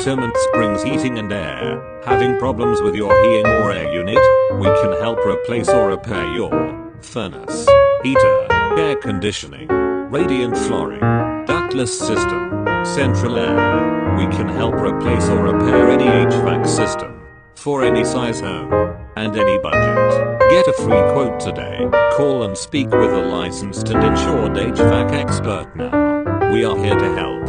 Ultimate Springs Heating and Air. Having problems with your heating or air unit? We can help replace or repair your furnace, heater, air conditioning, radiant flooring, ductless system, central air. We can help replace or repair any HVAC system for any size home and any budget. Get a free quote today. Call and speak with a licensed and insured HVAC expert now. We are here to help.